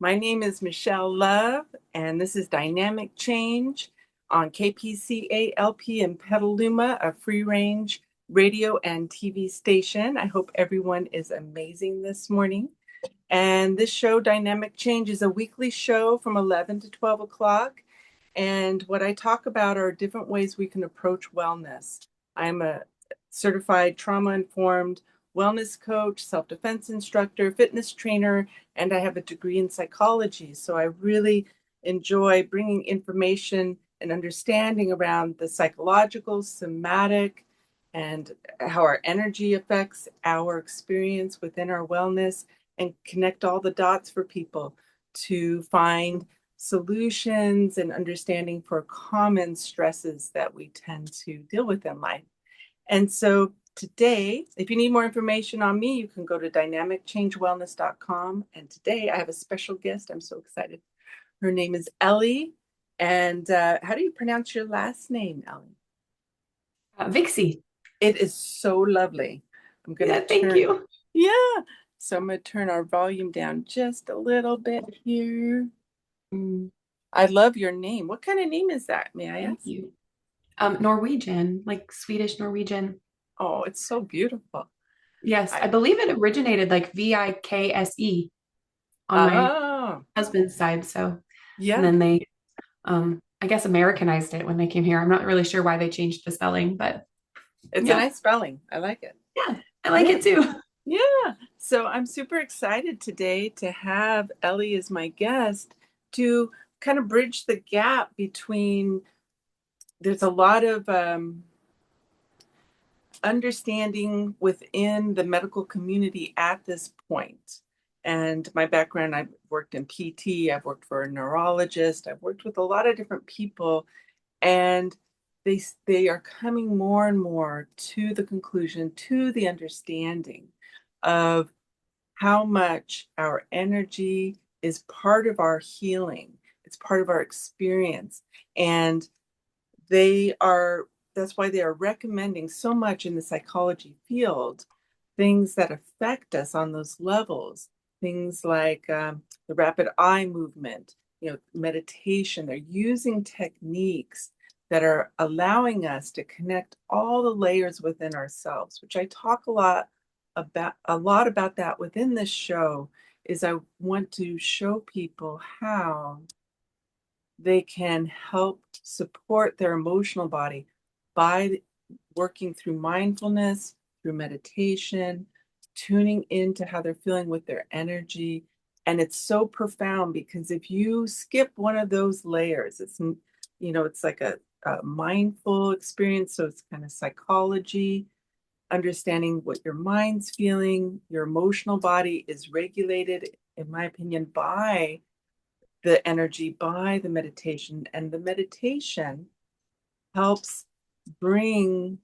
My name is Michelle Love, and this is Dynamic Change on KPCA-LP in Petaluma, a free-range radio and TV station. I hope everyone is amazing this morning. And this show, Dynamic Change, is a weekly show from 11 to 12 o'clock. And what I talk about are different ways we can approach wellness. I'm a certified trauma-informed wellness coach, self-defense instructor, fitness trainer, and I have a degree in psychology. So I really enjoy bringing information and understanding around the psychological, somatic, and how our energy affects our experience within our wellness and connect all the dots for people to find solutions and understanding for common stresses that we tend to deal with in life. And so today, if you need more information on me, you can go to dynamicchangewellness.com. And today I have a special guest. I'm so excited. Her name is Ellie. And how do you pronounce your last name, Ellie? Vixie. It is so lovely. I'm going to Thank you. yeah. So I'm going to turn our volume down just a little bit here. I love your name. What kind of name is that, may I Thank ask? you. Norwegian, like Swedish Norwegian. Oh, it's so beautiful. Yes, I I believe it originated like Vikse on my oh, husband's side. So, and yeah. then they, I guess, Americanized it when they came here. I'm not really sure why they changed the spelling, but It's a yeah, nice spelling. I like it. yeah, I like Yeah. it too. Yeah. So I'm super excited today to have Ellie as my guest to kind of bridge the gap between there's a lot of understanding within the medical community at this point. And my background, I've worked in PT, I've worked for a neurologist, I've worked with a lot of different people, and they are coming more and more to the conclusion, to the understanding of how much our energy is part of our healing. It's part of our experience. And they are, that's why they are recommending so much in the psychology field, things that affect us on those levels, things like the rapid eye movement, meditation. They're using techniques that are allowing us to connect all the layers within ourselves, which I talk a lot about that within this show. Is I want to show people how they can help support their emotional body by working through mindfulness, through meditation, tuning into how they're feeling with their energy. And it's so profound because if you skip one of those layers, it's like a mindful experience. So it's kind of psychology, understanding what your mind's feeling, your emotional body is regulated, in my opinion, by the energy, by the meditation. And the meditation helps bring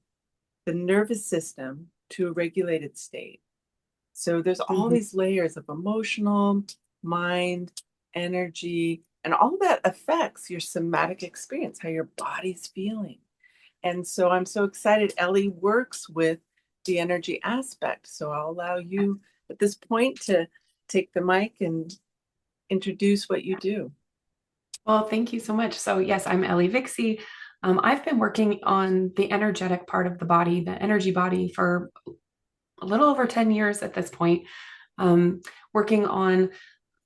the nervous system to a regulated state. So there's all Mhm. these layers of emotional, mind, energy, and all that affects your somatic experience, how your body's feeling. And so I'm so excited. Ellie works with the energy aspect. So I'll allow you at this point to take the mic and introduce what you do. Well, thank you so much. So, yes, I'm Ellie Vixie. I've been working on the energetic part of the body, the energy body, for a little over 10 years at this point, um, working on,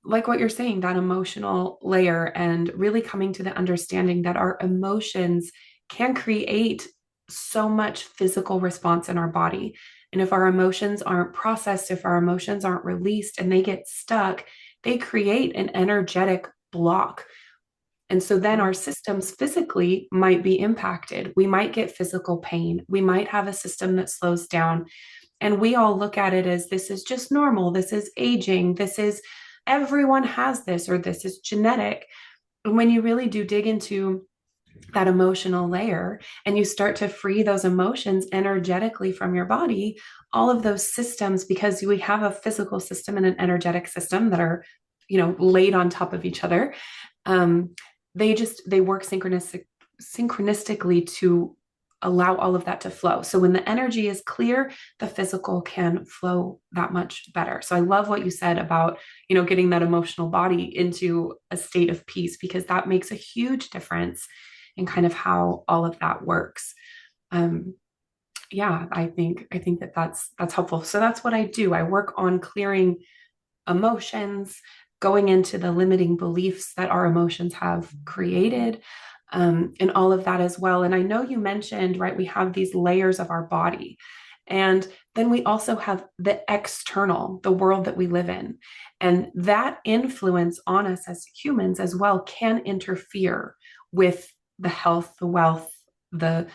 like what you're saying, that emotional layer and really coming to the understanding that our emotions can create so much physical response in our body. And if our emotions aren't processed, if our emotions aren't released and they get stuck, they create an energetic block. And so then Mhm. our systems physically might be impacted. We might get physical pain. We might have a system that slows down. And we all look at it as this is just normal. This is aging. This is everyone has this, or this is genetic. And when you really do dig into that emotional layer and you start to free those emotions energetically from your body, all of those systems, because we have a physical system and an energetic system that are, laid on top of each other, um, they work synchronistically to allow all of that to flow. So when the energy is clear, the physical can flow that much better. So I love what you said about, getting that emotional body into a state of peace, because that makes a huge difference in kind of how all of that works. Um, yeah, I think that that's helpful. So that's what I do. I work on clearing emotions, going into the limiting beliefs that our emotions have created, and all of that as well. And I know you mentioned, right, we have these layers of our body. And then we also have the external, the world that we live in. And that influence on us as humans as well can interfere with the health, the wealth, the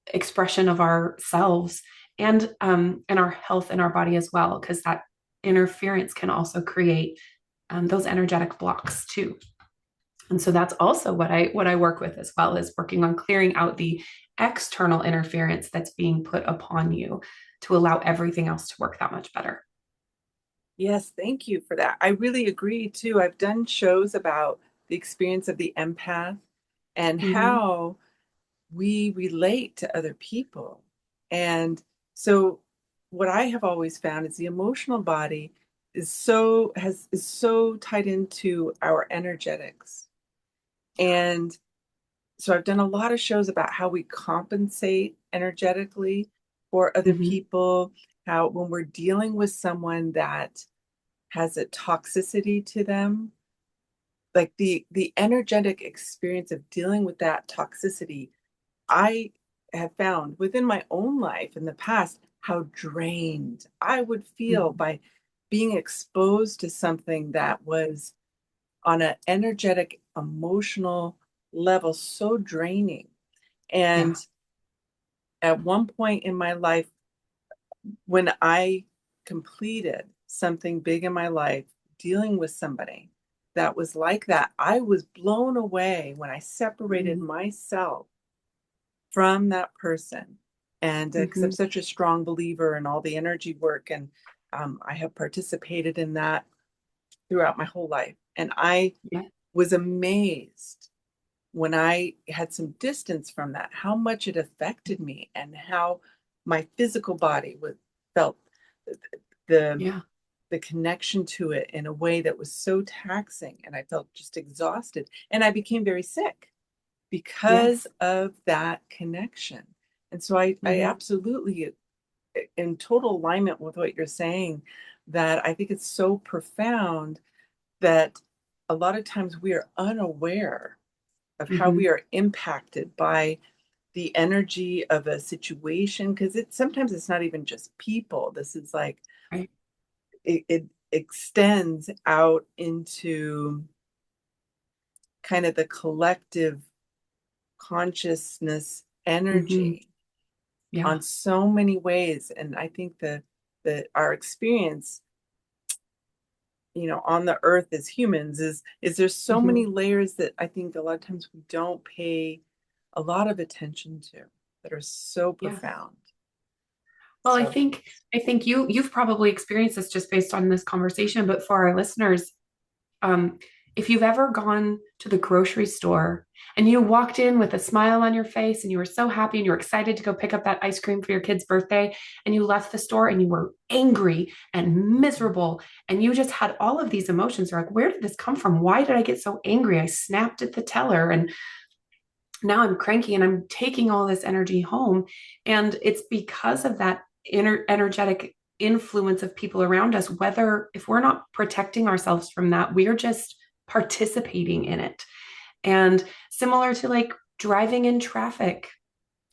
expression of ourselves, and our health in our body as well, because that interference can also create those energetic blocks too. And so that's also what I work with as well, is working on clearing out the external interference that's being put upon you to allow everything else to work that much better. Yes, thank you for that. I really agree too. I've done shows about the experience of the empath and Mm-hmm. how we relate to other people. And so what I have always found is the emotional body is so tied into our energetics. And so I've done a lot of shows about how we compensate energetically for other Mm-hmm. people, how when we're dealing with someone that has a toxicity to them, like the energetic experience of dealing with that toxicity, I have found within my own life in the past how drained I would feel Mm-hmm. by being exposed to something that was on an energetic, emotional level so draining. And Yeah. at one point in my life, when I completed something big in my life, dealing with somebody that was like that, I was blown away when I separated Mm-hmm. myself from that person. And because I'm Mm-hmm. such a strong believer in all the energy work, and I have participated in that throughout my whole life. And I Yeah. was amazed when I had some distance from that, how much it affected me and how my physical body was felt the Yeah. the connection to it in a way that was so taxing, and I felt just exhausted, and I became very sick because Yes. of that connection. And so I Mm-hmm. absolutely, in total alignment with what you're saying, that I think it's so profound that a lot of times we are unaware of how Mm-hmm. we are impacted by the energy of a situation, because sometimes it's not even just people. This is like Right. it extends out into kind of the collective consciousness Mm-hmm. energy Yeah. on so many ways. And I think that our experience, on the earth as humans is there's so Mm-hmm. many layers that I think a lot of times we don't pay a lot of attention to, that are so Yeah. profound. Well, I So think I think you've probably experienced this just based on this conversation, but for our listeners, um, if you've ever gone to the grocery store and you walked in with a smile on your face and you were so happy and you were excited to go pick up that ice cream for your kid's birthday, and you left the store and you were angry and miserable and you just had all of these emotions, you're like, where did this come from? Why did I get so angry? I snapped at the teller and now I'm cranky and I'm taking all this energy home. And it's because of that energetic influence of people around us, whether if we're not protecting ourselves from that, we're just participating in it. And similar to like driving in traffic,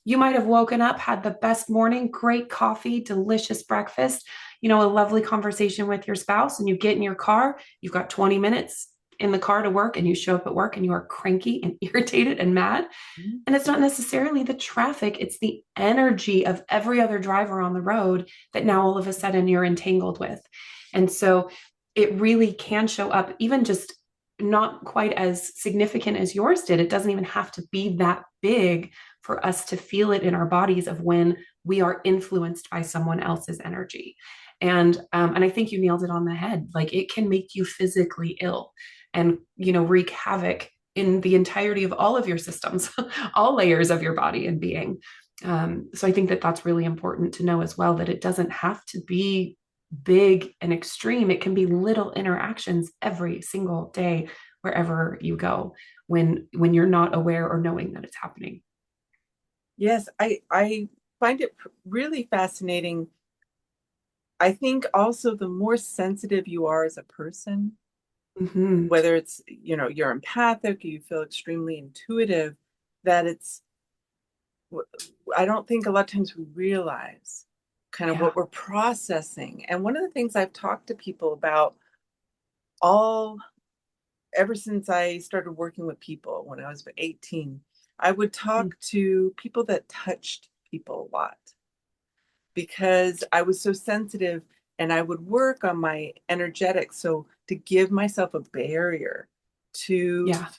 you might have woken up, had the best morning, great coffee, delicious breakfast, a lovely conversation with your spouse, and you get in your car, you've got 20 minutes in the car to work, and you show up at work and you are cranky and irritated and mad. mhm. And it's not necessarily the traffic, it's the energy of every other driver on the road that now all of a sudden you're entangled with. And so it really can show up, even just not quite as significant as yours did. It doesn't even have to be that big for us to feel it in our bodies of when we are influenced by someone else's energy. And I think you nailed it on the head. Like it can make you physically ill and wreak havoc in the entirety of all of your systems, all layers of your body and being. So I think that that's really important to know as well, that it doesn't have to be big and extreme. It can be little interactions every single day wherever you go when you're not aware or knowing that it's happening. Yes, I find it really fascinating. I think also the more sensitive you are as a person, Mm-hmm. whether it's, you're empathic, you feel extremely intuitive, that I don't think a lot of times we realize kind of Yeah. what we're processing. And one of the things I've talked to people about all ever since I started working with people when I was 18, I would Mm. talk to people that touched people a lot because I was so sensitive, and I would work on my energetics. So to give myself a barrier to, Yeah.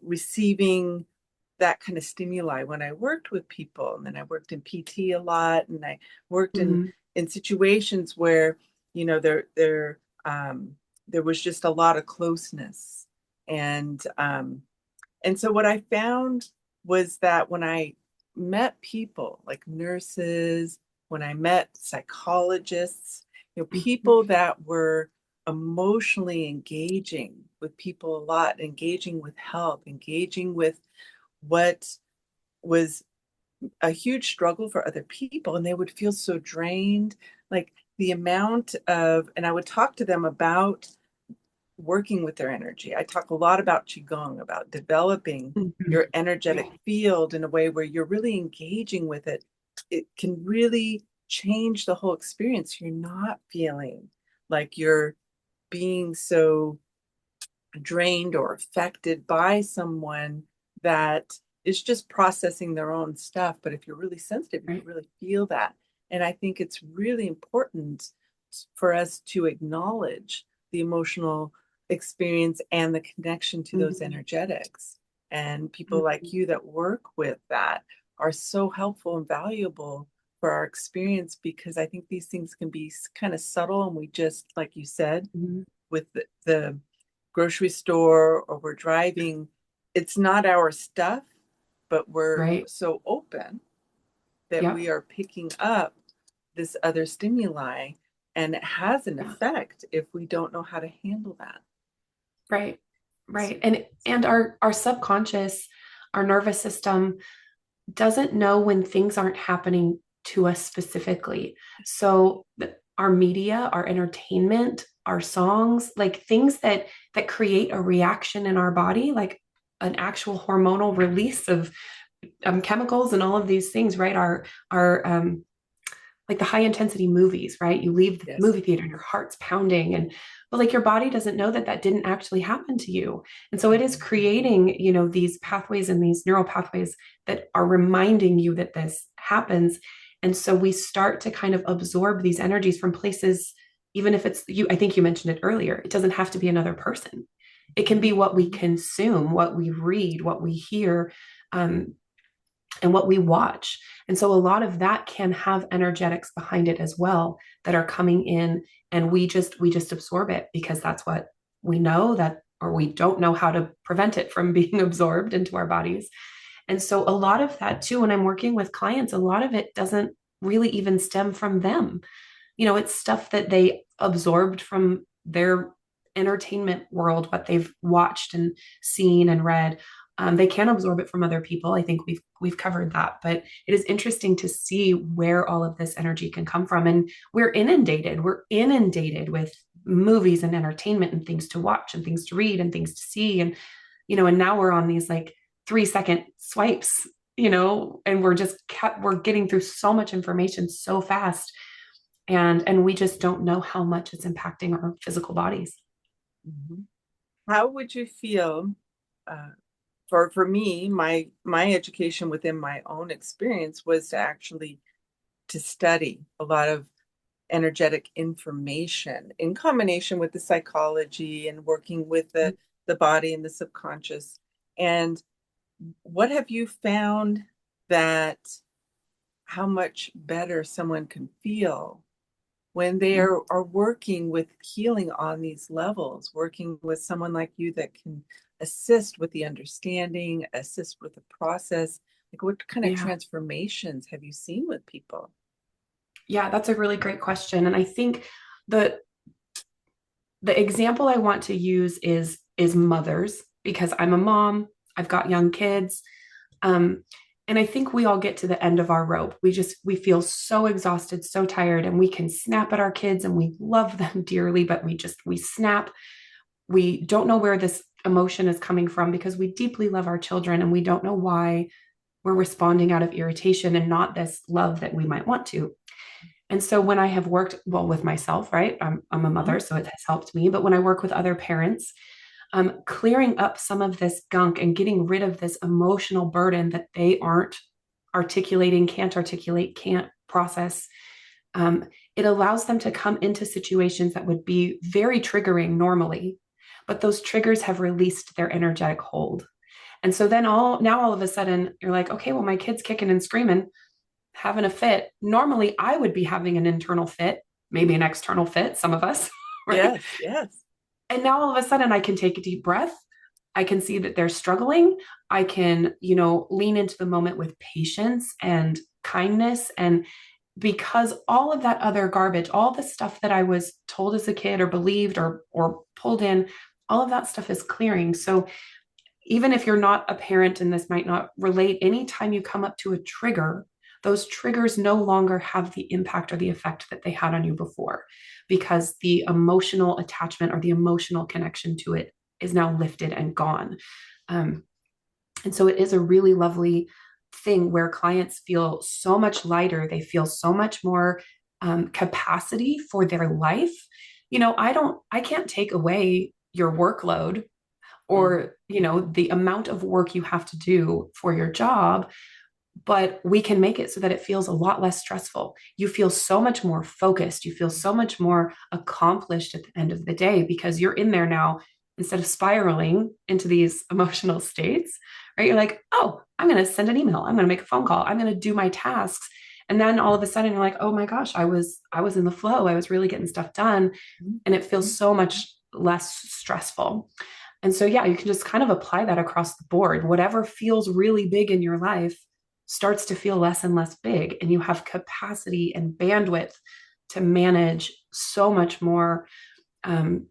receiving that kind of stimuli when I worked with people. And then I worked in PT a lot, and I worked Mm-hmm. in situations where, there was just a lot of closeness. And so what I found was that when I met people like nurses, when I met psychologists, Mm-hmm. people that were emotionally engaging with people a lot, engaging with health, engaging with what was a huge struggle for other people, and they would feel so drained. Like the amount of, and I would talk to them about working with their energy. I talk a lot about Qigong, about developing Mm-hmm. your Yeah. energetic field in a way where you're really engaging with it. It can really change the whole experience. You're not feeling like you're being so drained or affected by someone that is just processing their own stuff. But if you're really sensitive, you can Right. really feel that. And I think it's really important for us to acknowledge the emotional experience and the connection to those Mm-hmm. energetics. And people Mm-hmm. like you that work with that are so helpful and valuable for our experience, because I think these things can be kind of subtle, and we just, like you said, Mm-hmm. with the grocery store, or we're driving, it's not our stuff, but we're Right. so open that Yep. we are picking up this other stimuli, and it has an Yeah. effect if we don't know how to handle that. Right. So, Right. And our subconscious, our nervous system doesn't know when things aren't happening to us specifically. So our media, our entertainment, our songs, like things that create a reaction in our body, like an actual hormonal release of chemicals and all of these things, right? Our like the high intensity movies, right? You leave the yes. movie theater and your heart's pounding, and but like your body doesn't know that that didn't actually happen to you. And so it is creating, these pathways and these neural pathways that are reminding you that this happens. And so we start to kind of absorb these energies from places, even if it's you, I think you mentioned it earlier, it doesn't have to be another person. It can be what we consume, what we read, what we hear. Um, and what we watch. And so a lot of that can have energetics behind it as well that are coming in, and we just absorb it because that's what we know, that or we don't know how to prevent it from being absorbed into our bodies. And so a lot of that too, when I'm working with clients, a lot of it doesn't really even stem from them. It's stuff that they absorbed from their entertainment world, what they've watched and seen and read. They can absorb it from other people. I think we've covered that, but it is interesting to see where all of this energy can come from. And we're inundated with movies and entertainment and things to watch and things to read and things to see. And now we're on these like 3-second swipes, and we're getting through so much information so fast, and we just don't know how much it's impacting our physical bodies. Mhm. How would you feel, uh, for me, my education within my own experience was to actually to study a lot of energetic information in combination with the psychology and working with the body and the subconscious. And what have you found that how much better someone can feel when they are working with healing on these levels, working with someone like you that can assist with the understanding, assist with the process? Like, what kind of Yeah. transformations have you seen with people? Yeah, that's a really great question. And I think the the example I want to use is mothers because I'm a mom, I've got young kids. Um, and I think we all get to the end of our rope. We feel so exhausted, so tired, and we can snap at our kids and we love them dearly, but we snap. We don't know where this emotion is coming from because we deeply love our children and we don't know why we're responding out of irritation and not this love that we might want to. And so when I have worked well with myself, right? I'm a Mhm. mother, so it has helped me. But when I work with other parents, clearing up some of this gunk and getting rid of this emotional burden that they aren't articulating, can't articulate, can't process, um, it allows them to come into situations that would be very triggering normally, but those triggers have released their energetic hold. And so then all of a sudden you're like, okay, well, my kid's kicking and screaming, having a fit. Normally I would be having an internal fit, maybe an external fit, some of us, right? Yes, yes. And now all of a sudden I can take a deep breath. I can see that they're struggling. I can, lean into the moment with patience and kindness. And because all of that other garbage, all the stuff that I was told as a kid or believed or pulled in, all of that stuff is clearing. So even if you're not a parent and this might not relate, anytime you come up to a trigger, those triggers no longer have the impact or the effect that they had on you before because the emotional attachment or the emotional connection to it is now lifted and gone. Um, and so it is a really lovely thing where clients feel so much lighter. They feel so much more capacity for their life. I can't take away your workload Mhm. or the amount of work you have to do for your job, but we can make it so that it feels a lot less stressful. You feel so much more focused, you feel so much more accomplished at the end of the day because you're in there now. Instead of spiraling into these emotional states, right, you're like, oh, I'm going to send an email, I'm going to make a phone call, I'm going to do my tasks. And then all of a sudden you're like, oh my gosh, I was in the flow, I was really getting stuff done, and it feels Mhm. so much less stressful. And so, yeah, you can just kind of apply that across the board. Whatever feels really big in your life starts to feel less and less big, and you have capacity and bandwidth to manage so much more um,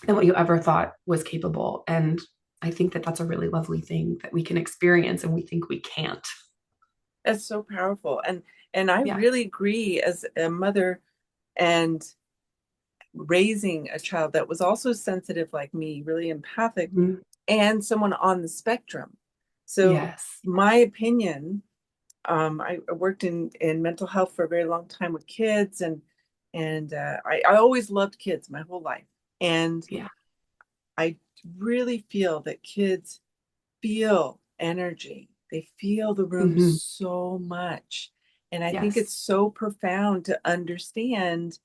than what you ever thought was capable. And I think that that's a really lovely thing that we can experience, and we think we can't. That's so powerful. And I Yeah. really agree as a mother and raising a child that was also sensitive like me, really empathic, Mhm. and someone on the spectrum. So Yes. my opinion, I worked in mental health for a very long time with kids, and I always loved kids my whole life. And Yeah. I really feel that kids feel energy. They feel the room Hmm. so much. And I think Yes. it's so profound to understand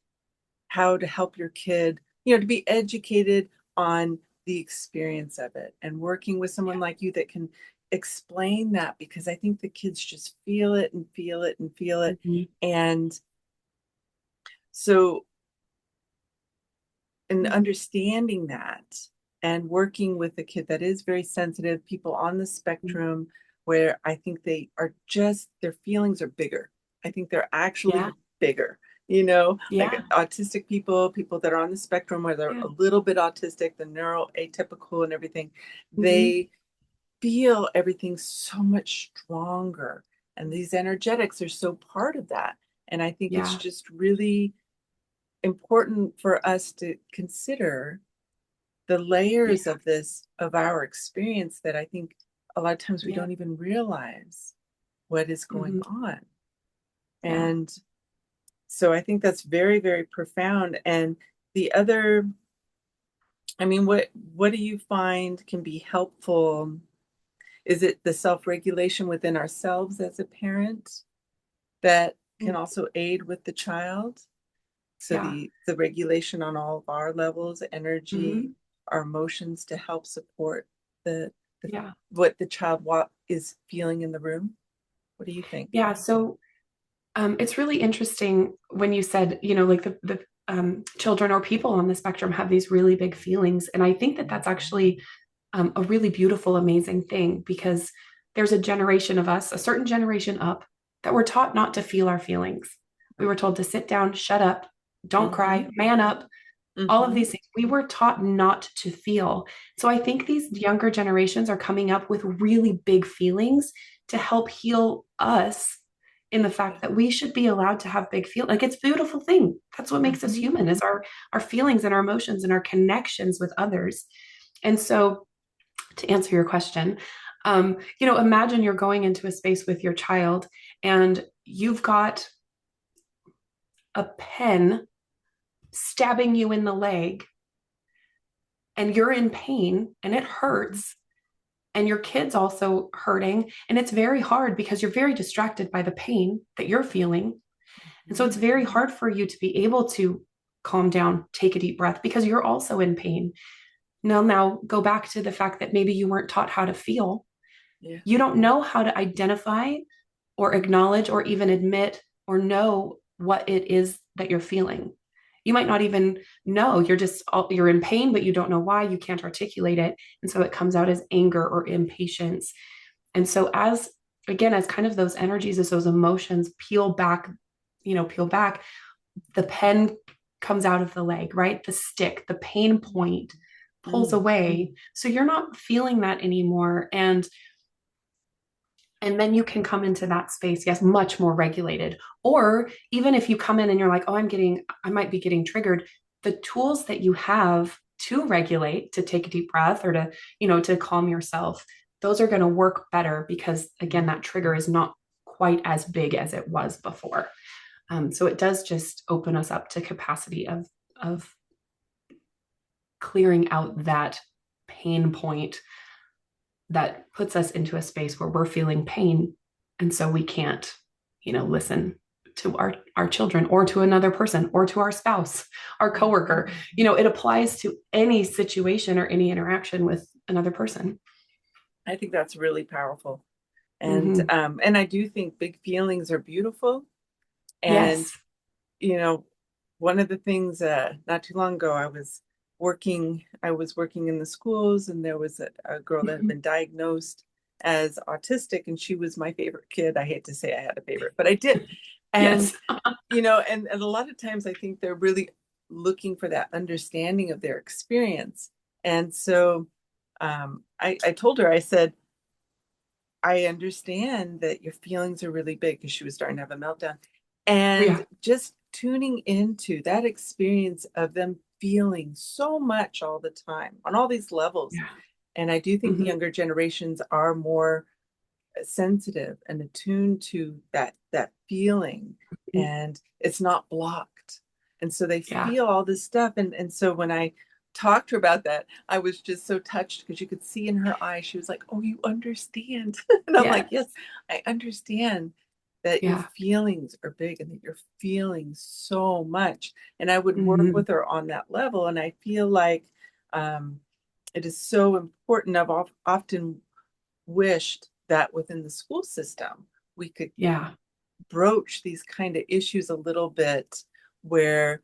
how to help your kid, to be educated on the experience of it and working with Yeah. someone like you that can explain that, because I think the kids just feel it and feel it and feel it. Hmm. And so, in understanding that and working with a kid that is very sensitive, people on the spectrum, where I think they are just, their feelings are bigger. I think they're actually Yeah. bigger, like Yeah. autistic people, people that are on the spectrum where they're Yeah. a little bit autistic, the neuroatypical and everything, Hmm. they feel everything so much stronger. And these energetics are so part of that. And I think it's Yeah. just really important for us to consider the Yeah. layers of this, of our experience, that I think a lot of times we Yeah. don't even realize what is going Hmm. on. Yeah. And so I think that's very, very profound. And the other, I mean, what do you find can be helpful? Is it the self-regulation within ourselves as a parent that can also aid with the child? So Yeah. the regulation on all of our levels, energy, Hmm. our emotions, to help support the Yeah. what the child is feeling in the room. What do you think? Yeah. So it's really interesting when you said, like the children or people on the spectrum have these really big feelings. And I think that that's actually a really beautiful, amazing thing because there's a generation of us, a certain generation up, that were taught not to feel our feelings. We were told to sit down, shut up, don't Mm-hmm. cry, man up, all of Mm-hmm. these things. We were taught not to feel. So I think these younger generations are coming up with really big feelings to help heal us in the fact that we should be allowed to have big feel, like it's a beautiful thing. That's what makes us Mm-hmm. human, is our feelings and our emotions and our connections with others. And so to answer your question, imagine you're going into a space with your child and you've got a pen stabbing you in the leg and you're in pain and it hurts and your kid's also hurting, and it's very hard because you're very distracted by the pain that you're feeling. And so it's very hard for you to be able to calm down, take a deep breath, because you're also in pain. Now go back to the fact that maybe you weren't taught how to feel. Yeah. You don't know how to identify or acknowledge or even admit or know what it is that you're feeling. You might not even know. You're in pain, but you don't know why. You can't articulate it. And so it comes out as anger or impatience. And so as kind of those energies, as those emotions peel back, the pen comes out of the leg, right? The stick, the pain point pulls Mm. away. So you're not feeling that anymore. And then you can come into that space, yes, much more regulated. Or even if you come in and you're like, oh, I might be getting triggered, the tools that you have to regulate, to take a deep breath or to calm yourself, those are going to work better because, again, that trigger is not quite as big as it was before. So it does just open us up to capacity of clearing out that pain point that puts us into a space where we're feeling pain. And so we can't, listen to our children or to another person or to our spouse, our coworker. It applies to any situation or any interaction with another person. I think that's really powerful. And Mm-hmm. and I do think big feelings are beautiful. And Yes. you know, one of the things not too long ago I was working in the schools, and there was a girl that had Mm-hmm. been diagnosed as autistic, and she was my favorite kid. I hate to say I had a favorite, but I did. And Yes. and a lot of times I think they're really looking for that understanding of their experience. And so I told her, I said, I understand that your feelings are really big, because she was starting to have a meltdown. And Yeah. just tuning into that experience of them feeling so much all the time on all these levels. Yeah. And I do think the Mm-hmm. younger generations are more sensitive and attuned to that feeling, and it's not blocked. And so they Yeah. feel all this stuff. And so when I talked to her about that, I was just so touched, because you could see in her eyes, she was like, oh, you understand. And I'm like, yes, Yes. I understand that your Yeah. feelings are big and that you're feeling so much. And I would work Mm-hmm. with her on that level. And I feel like um, it is so important. I've often wished that within the school system we could Yeah. broach these kind of issues a little bit, where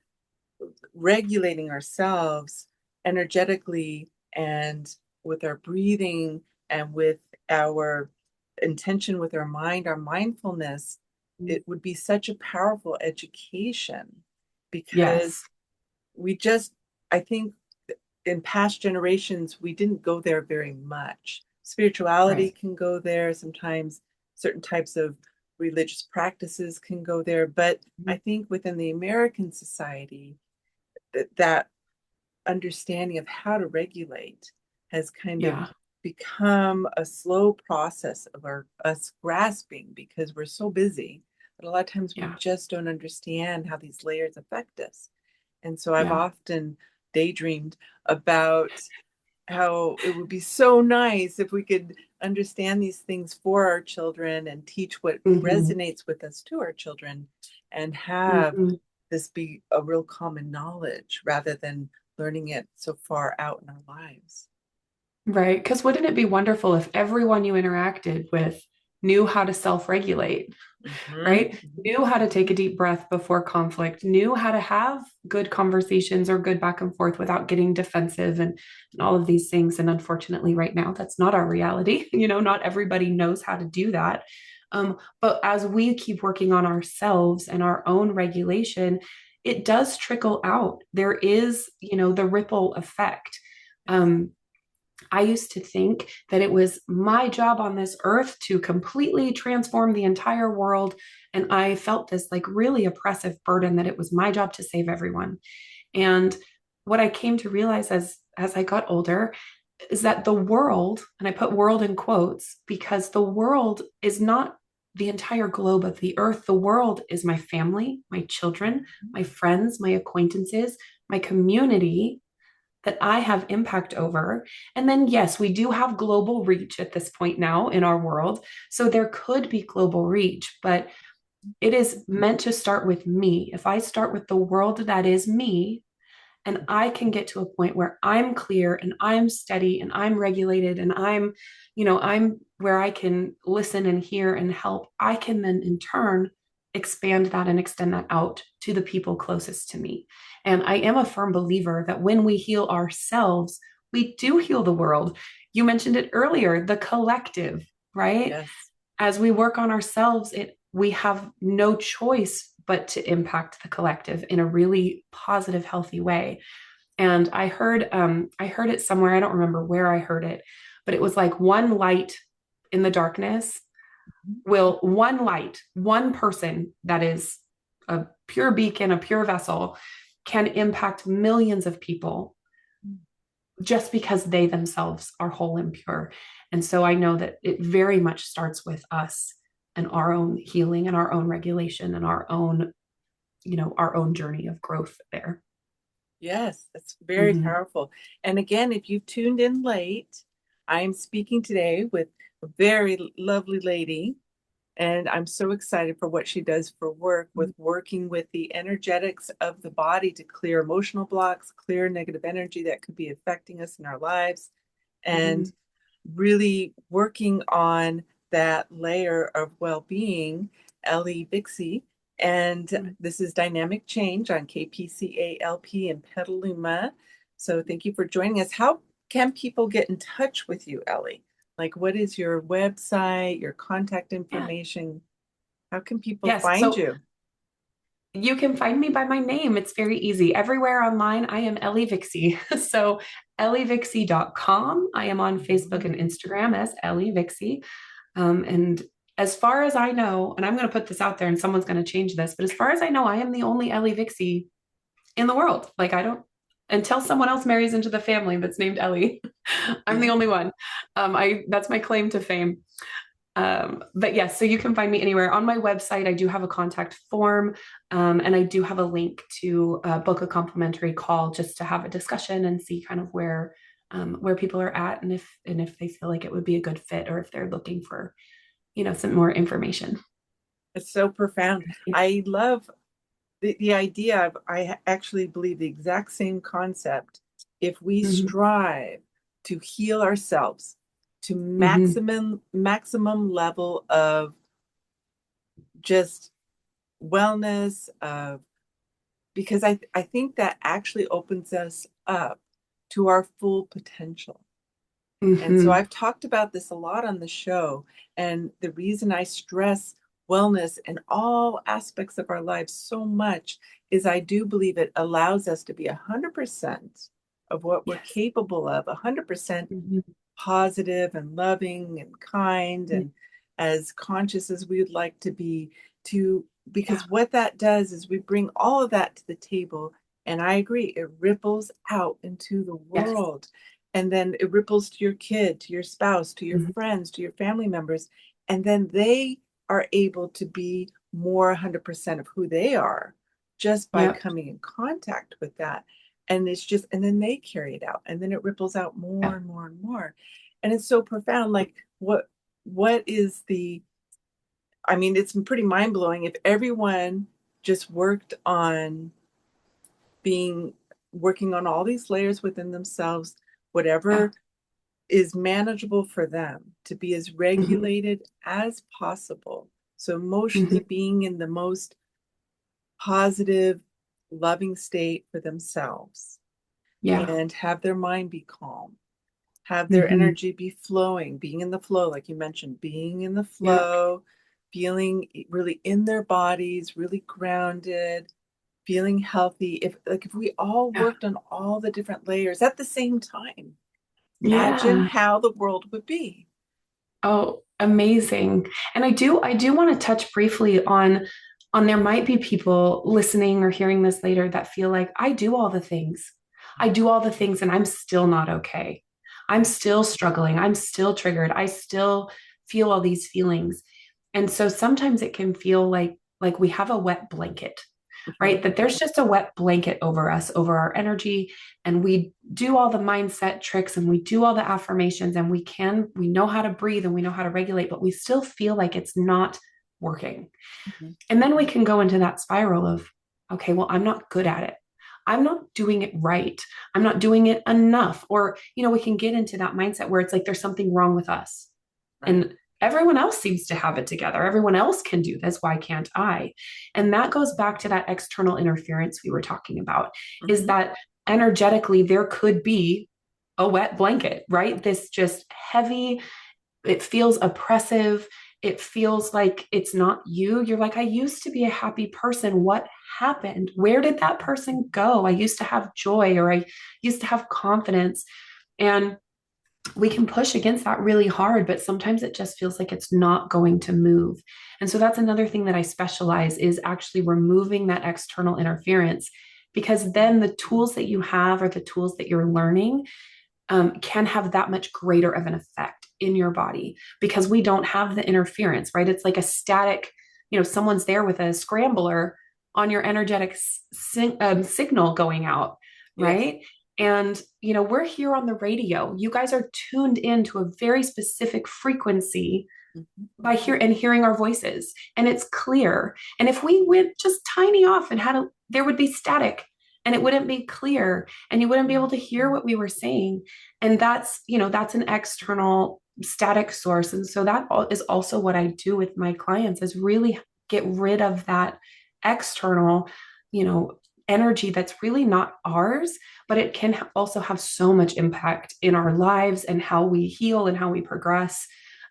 regulating ourselves energetically and with our breathing and with our intention, with our mind, our mindfulness, it would be such a powerful education. Because Yes. we just, I think in past generations, we didn't go there very much. Spirituality Right. can go there sometimes, certain types of religious practices can go there. But I think within the American society, that understanding of how to regulate has kind of Yeah. become a slow process of us grasping, because we're so busy. But a lot of times we Yeah. just don't understand how these layers affect us. And so I've Yeah. often daydreamed about how it would be so nice if we could understand these things for our children and teach what Mm-hmm. resonates with us to our children, and have Mm-hmm. this be a real common knowledge rather than learning it so far out in our lives. Right. Because wouldn't it be wonderful if everyone you interacted with knew how to self regulate? Mhm. right? Knew how to take a deep breath before conflict, knew how to have good conversations or good back and forth without getting defensive and all of these things. And unfortunately, right now, that's not our reality. Not everybody knows how to do that. But as we keep working on ourselves and our own regulation, it does trickle out. There is, the ripple effect. Um, I used to think that it was my job on this earth to completely transform the entire world. And I felt this like really oppressive burden that it was my job to save everyone. And what I came to realize as I got older is that the world, and I put world in quotes because the world is not the entire globe of the earth. The world is my family, my children, my friends, my acquaintances, my community, that I have impact over. And then, yes, we do have global reach at this point now in our world. So there could be global reach, but it is meant to start with me. If I start with the world that is me, and I can get to a point where I'm clear and I'm steady and I'm regulated and I'm where I can listen and hear and help, I can then in turn expand that and extend that out to the people closest to me. And I am a firm believer that when we heal ourselves, we do heal the world. You mentioned it earlier, the collective, right? Yes. As we work on ourselves, we have no choice but to impact the collective in a really positive, healthy way. And I heard it somewhere. I don't remember where I heard it, but it was like one light in the darkness one light, one person that is a pure beacon, a pure vessel, can impact millions of people just because they themselves are whole and pure. And so I know that it very much starts with us and our own healing and our own regulation and our own journey of growth there. Yes, that's very Mm-hmm. powerful. And again, if you tuned in late, I am speaking today with a very lovely lady, and I'm so excited for what she does for work with working with the energetics of the body to clear emotional blocks, clear negative energy that could be affecting us in our lives, Mm-hmm. and really working on that layer of well-being. Ellie Vixie, and this is Dynamic Change on KPCALP in Petaluma. So thank you for joining us. How can people get in touch with you, Ellie? Like, what is your website, your contact Yeah. information? How can people Yes. find So you? you can find me by my name. It's very easy. Everywhere online, I am Ellie Vixie. So ellievixie.com. I am on Facebook and Instagram as Ellie Vixie. And as far as I know, and I'm going to put this out there and someone's going to change this, but as far as I know, I am the only Ellie Vixie in the world. Like I don't, until someone else marries into the family that's named Ellie, I'm the Yeah. only one. That's my claim to fame. But yes, so you can find me anywhere. On my website, I do have a contact form, and I do have a link to book a complimentary call just to have a discussion and see kind of where people are at and if they feel like it would be a good fit or if they're looking for some more information. It's so profound. Yeah. I love the idea of, I actually believe the exact same concept. If we Mhm. strive to heal ourselves to Mhm. maximum level of just wellness, of because I think that actually opens us up to our full potential. And so Mhm. I've talked about this a lot on the show. And the reason I stress wellness in all aspects of our lives so much is I do believe it allows us to be 100% of what we're Yes. capable of, 100% Mhm. positive and loving and kind Yeah. and as conscious as we would like to be, to Yeah. because what that does is we bring all of that to the table, and I agree it ripples out into the Yes. world, and then it ripples to your kid, to your spouse, to your Mhm. friends, to your family members, and then they are able to be more 100% of who they are just by Yep. coming in contact with that. And it's just, and then they carry it out, and then it ripples out more Yeah. and more and more. And it's so profound. Like, what is the, I mean, it's pretty mind-blowing if everyone just being working on all these layers within themselves, Yeah. whatever is manageable for them to be as Mhm. regulated as possible, So emotionally Mhm. being in the most positive, loving state for themselves Yeah. and have their mind be calm, have their Hmm. energy be flowing, being in the flow, like you mentioned, being in the Yeah. flow, feeling really in their bodies, really grounded, feeling healthy. If we all Yeah. worked on all the different layers at the same time, imagine Yeah. how the world would be. Oh, amazing. And I do want to touch briefly on there might be people listening or hearing this later that feel like I do all the things. I do all the things and I'm still not okay. I'm Right. still struggling. I'm still triggered. I still feel all these feelings. And so sometimes it can feel like we have a wet blanket, Mhm. right? That there's just a wet blanket over us, over our energy, and we do all the mindset tricks and we do all the affirmations and we know how to breathe and we know how to regulate, but we still feel like it's not working. Mhm. And then we can go into that spiral of, okay, well, I'm not good at it. I'm not doing it right. I'm not doing it enough. Or, we can get into that mindset where it's like there's something wrong with us. Right. And everyone else seems to have it together. Everyone else can do this. Why can't I? And that goes back to that external interference we were talking about, is Mhm. that energetically there could be a wet blanket, right? This just heavy, it feels oppressive. It feels like it's not you. You're like, I used to be a happy person. What happened? Where did that person go? I used to have joy, or I used to have confidence. And we can push against that really hard, but sometimes it just feels like it's not going to move. And so that's another thing that I specialize is actually removing that external interference, because then the tools that you have or the tools that you're learning can have that much greater of an effect in your body because we don't have the interference, right? It's like a static, someone's there with a scrambler on your energetic signal going out, Yes. right? And, we're here on the radio. You guys are tuned into a very specific frequency Mhm. by hearing our voices, and it's clear. And if we went just tiny off and there would be static and it wouldn't be clear and you wouldn't be able to hear what we were saying. And that's an external static source. And so that is also what I do with my clients, is really get rid of that external, you know, energy that's really not ours, but it can also have so much impact in our lives and how we heal and how we progress.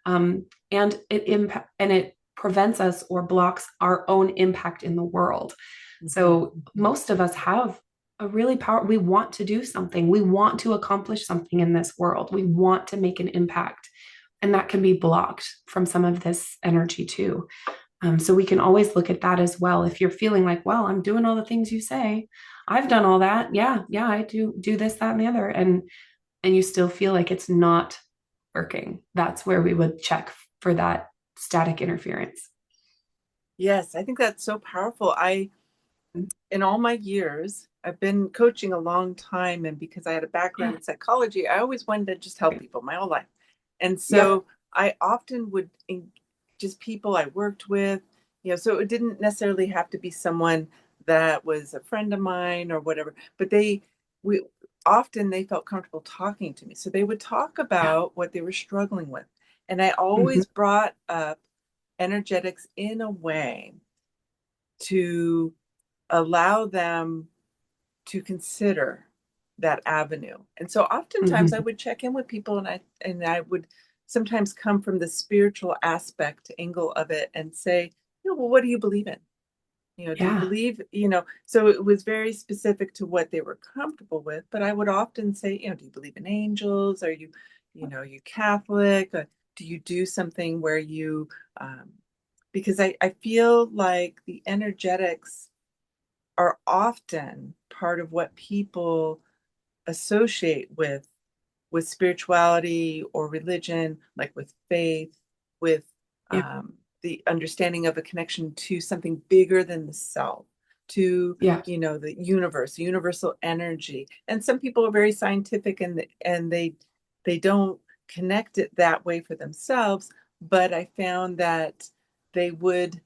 And it prevents us or blocks our own impact in the world. Mhm. So most of us have a really power. We want to do something. We want to accomplish something in this world. We want to make an impact, and that can be blocked from some of this energy too. So we can always look at that as well. If you're feeling like, well, I'm doing all the things you say, I've done all that. Yeah, I do this, that, and the other, and you still feel like it's not working. That's where we would check for that static interference. Yes, I think that's so powerful. In all my years, I've been coaching a long time, and because I had a background Yeah. in psychology, I always wanted to just help people my whole life. And Yep. so I often would just people I worked with, so it didn't necessarily have to be someone that was a friend of mine or whatever, but we often they felt comfortable talking to me. So they would talk Yeah. about what they were struggling with. And I Hmm. always brought up energetics in a way to allow them to consider that avenue. And so oftentimes I Hmm. would check in with people, and I would sometimes come from the spiritual aspect angle of it and say, well, what do you believe in? Do you Yeah. believe, so it was very specific to what they were comfortable with, but I would often say, do you believe in angels? Are you Catholic? Do you do something where um, because I feel like the energetics are often part of what people associate with spirituality or religion, like with faith, with Yeah. the understanding of a connection to something bigger than the self, to Yeah. the universe, universal energy. And some people are very scientific, and they don't connect it that way for themselves. But I found that they would,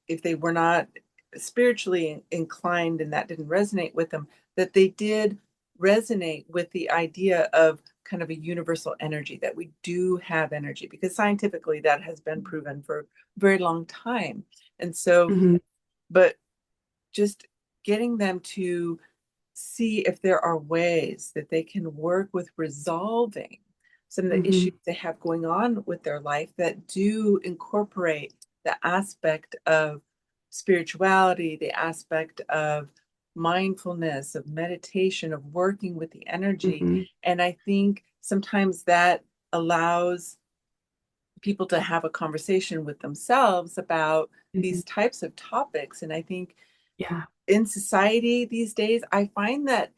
if they were not spiritually inclined and that didn't resonate with them, that they did resonate with the idea of kind of a universal energy, that we do have energy, because scientifically that has been proven for a very long time. And so, Hmm. but just getting them to see if there are ways that they can work with resolving some of the issues Hmm. they have going on with their life that do incorporate the aspect of spirituality, the aspect of mindfulness, of meditation, of working with the energy. Hmm. And I think sometimes that allows people to have a conversation with themselves about Hmm. these types of topics. And I think Yeah. in society these days, I find that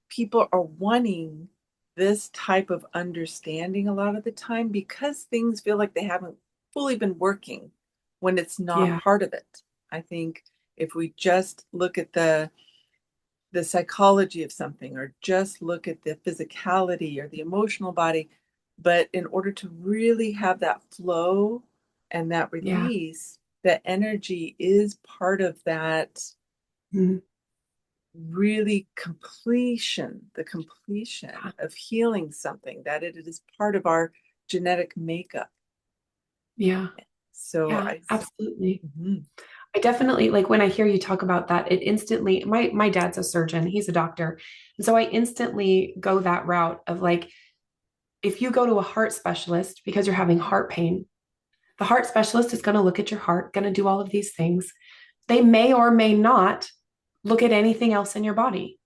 people are wanting this type of understanding a lot of the time, because things feel like they haven't fully been working when it's not Yeah. part of it. I think if we just look at the psychology of something, or just look at the physicality or the emotional body, but in order to really have that flow and that Yeah. release, that energy is part of that Mhm. really completion, the completion of healing something, that it is part of our genetic makeup. Yeah. So Yeah, absolutely. mhm, I definitely like when I hear you talk about that, it instantly my dad's a surgeon, he's a doctor. And so I instantly go that route of like if you go to a heart specialist because you're having heart pain, the heart specialist is going to look at your heart, going to do all of these things. They may or may not look at anything else in your body.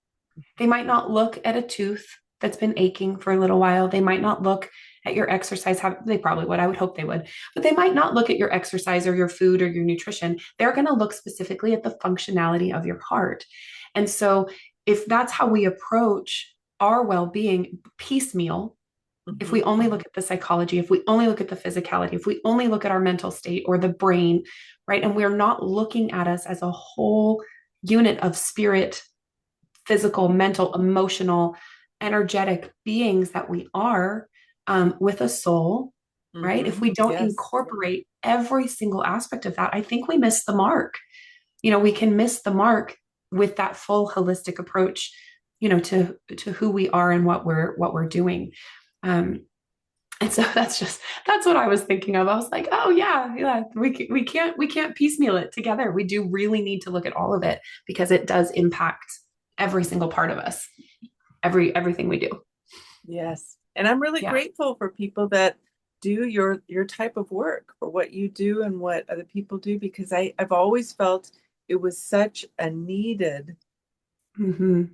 They might not look at a tooth that's been aching for a little while. They might not look at your exercise. They probably would. I would hope they would. But they might not look at your exercise or your food or your nutrition. They're going to look specifically at the functionality of your heart. And so, if that's how we approach our well being piecemeal, if we mhm, only look at the psychology, if we only look at the physicality, if we only look at our mental state or the brain, right, and we're not looking at us as a whole unit of spirit, physical, mental, emotional, energetic beings that we are with a soul, right? If we don't yes, incorporate every single aspect of that, I think we miss the mark. We can miss the mark with that full holistic approach, to who we are and what we're doing. Um, and so that's what I was thinking of. I was like, oh yeah, yeah, we can't piecemeal it together. We do really need to look at all of it because it does impact every single part of us, everything we do. yes. And I'm really Yeah. grateful for people that do your type of work, for what you do and what other people do, because I've always felt it was such a needed Hmm.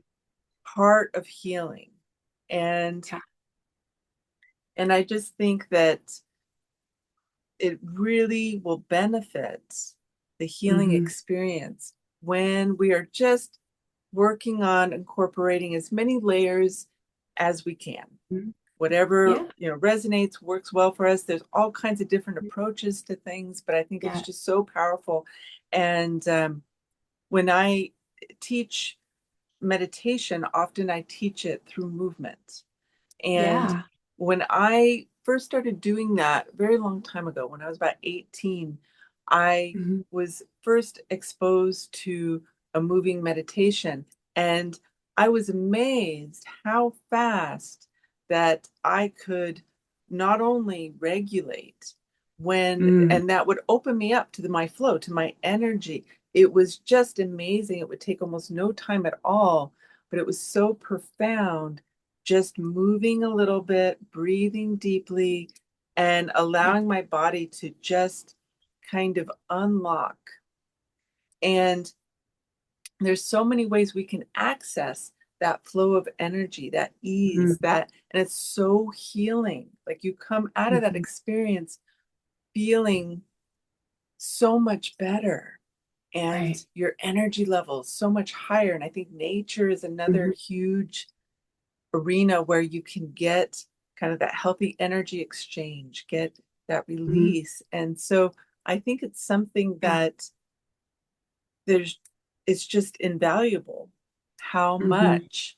part of healing. And Yeah. and I just think that it really will benefit the healing Hmm. experience when we are just working on incorporating as many layers as we can. Whatever, Yeah. resonates, works well for us. There's all kinds of different approaches to things, but I think it's Yeah. just so powerful. And when I teach meditation, often I teach it through movement. And Yeah. when I first started doing that a very long time ago, when I was about 18, I Hmm. was first exposed to a moving meditation. And I was amazed how fast that I could not only regulate Mm. and that would open me up to my flow, to my energy. It was just amazing. It would take almost no time at all, but it was so profound, just moving a little bit, breathing deeply, and Yeah. allowing my body to just kind of unlock. And there's so many ways we can access that flow of energy, that ease, Hmm. and it's so healing. Like you come out of that Hmm. experience feeling so much better, and Right. your energy levels so much higher. And I think nature is another Hmm. huge arena where you can get kind of that healthy energy exchange, get that Hmm. release. And so I think it's something Yeah. that there's it's just invaluable how Hmm. much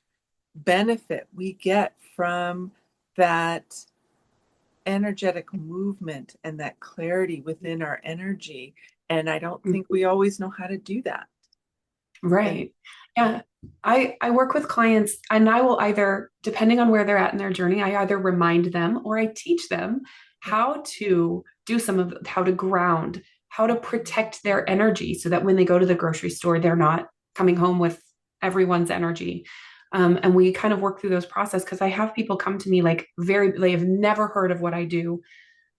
benefit we get from that energetic movement and that clarity within our energy. And I don't think we always know how to do that. And Right. Yeah. I work with clients and I will either, depending on where they're at in their journey, I either remind them or I teach them how to do how to ground, how to protect their energy so that when they go to the grocery store, they're not coming home with everyone's energy. And we kind of work through those process because I have people come to me like they have never heard of what I do.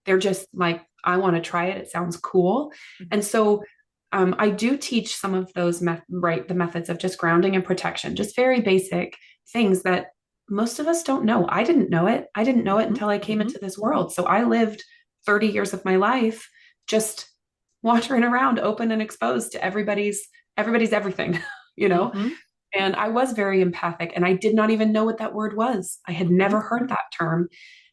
They're just like, I want to try it. It sounds cool. And so I do teach some of those, the methods of just grounding and protection, just very basic things that most of us don't know. I didn't know it. I didn't know it Mhm, until I came mhm, into this world. So I lived 30 years of my life just wandering around open and exposed to everybody's everything, you know? mhm, And I was very empathic and I did not even know what that word was. I had mhm, never heard that term.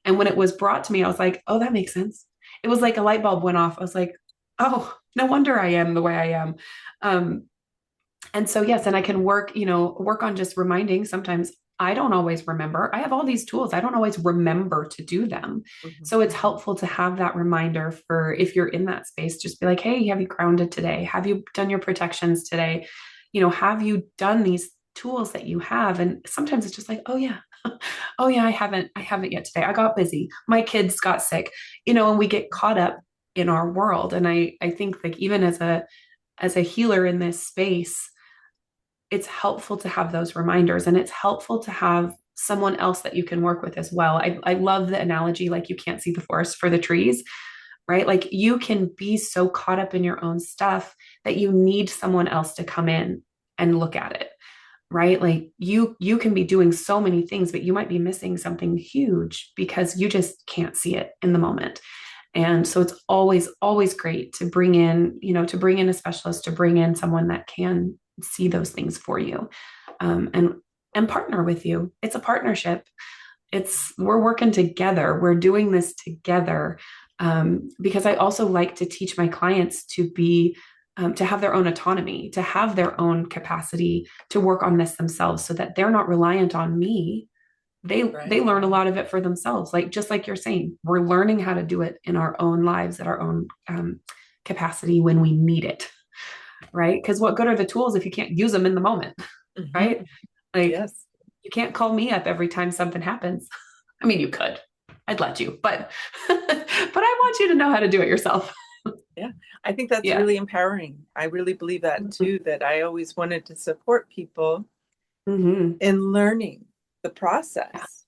And when it was brought to me, I was like, oh, that makes sense. It was like a light bulb went off. I was like, oh, no wonder I am the way I am. Um, and so, yes, and I can work on just reminding. Sometimes I don't always remember. I have all these tools. I don't always remember to do them. mhm, So it's mhm. helpful to have that reminder for if you're in that space, just be like, hey, have you grounded today? Have you done your protections today? Have you done these tools that you have? And sometimes it's just like, oh yeah, oh yeah, I haven't yet today. I got busy. My kids got sick, and we get caught up in our world. And I think like even as a healer in this space, it's helpful to have those reminders and it's helpful to have someone else that you can work with as well. I love the analogy, like you can't see the forest for the trees, right? Like you can be so caught up in your own stuff that you need someone else to come in and look at it, right? Like you can be doing so many things, but you might be missing something huge because you just can't see it in the moment. And so it's always great to bring in a specialist, to bring in someone that can see those things for you, and partner with you. It's a partnership. We're working together. We're doing this together, because I also like to teach my clients to have their own autonomy, to have their own capacity to work on this themselves, so that they're not reliant on me. They Right. learn a lot of it for themselves, like just like you're saying, we're learning how to do it in our own lives at our own capacity when we need it, right? Because what good are the tools if you can't use them in the moment, Mhm. right? Like Yes. you can't call me up every time something happens. I mean, you could. I'd let you, but but I want you to know how to do it yourself. Yeah. I think that's Yeah. really empowering. I really believe that Mm-hmm. too, that I always wanted to support people Mm-hmm. in learning the Yeah. process.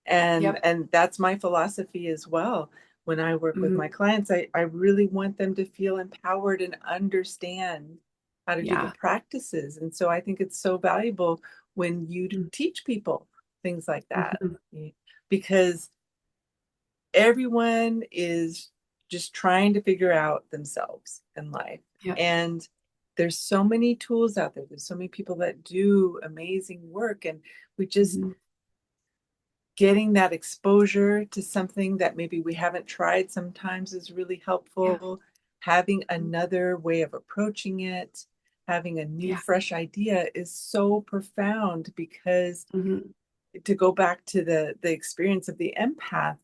And Yep. and that's my philosophy as well. When I work with Mm-hmm. my clients, I really want them to feel empowered and understand how to do the Yeah. practices. And so I think it's so valuable when you teach people things like that. Mm-hmm. Because everyone is just trying to figure out themselves in life. Yep. And there's so many tools out there. There's so many people that do amazing work. And we just Mm-hmm. getting that exposure to something that maybe we haven't tried sometimes is really Yeah. helpful. Having another way of approaching it, having a new, Yeah. fresh idea is so profound because Mm-hmm. to go back to the experience of the empath,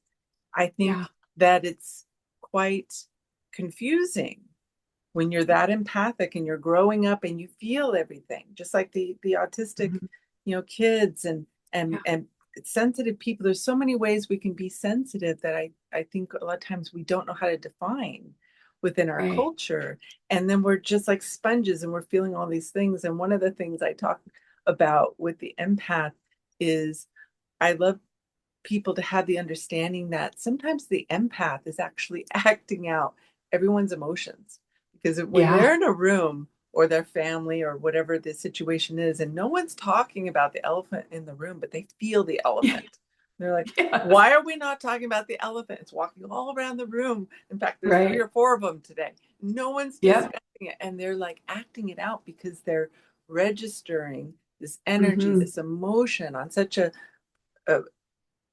I think Yeah. that it's quite confusing when you're that empathic and you're growing up and you feel everything, just like the autistic, Mm-hmm. kids and Yeah. and sensitive people. There's so many ways we can be sensitive that I think a lot of times we don't know how to define within our Right. culture. And then we're just like sponges and we're feeling all these things. And one of the things I talk about with the empath is I love people to have the understanding that sometimes the empath is actually acting out everyone's emotions. Because when Yeah. they're in a room or their family or whatever the situation is, and no one's talking about the elephant in the room, but they feel the Yeah. elephant. They're like, Yeah. why are we not talking about the elephant? It's walking all around the room. In fact, there's three Right. or four of them today. No one's Yep. discussing it. And they're like acting it out because they're registering this energy, Mm-hmm. this emotion on such a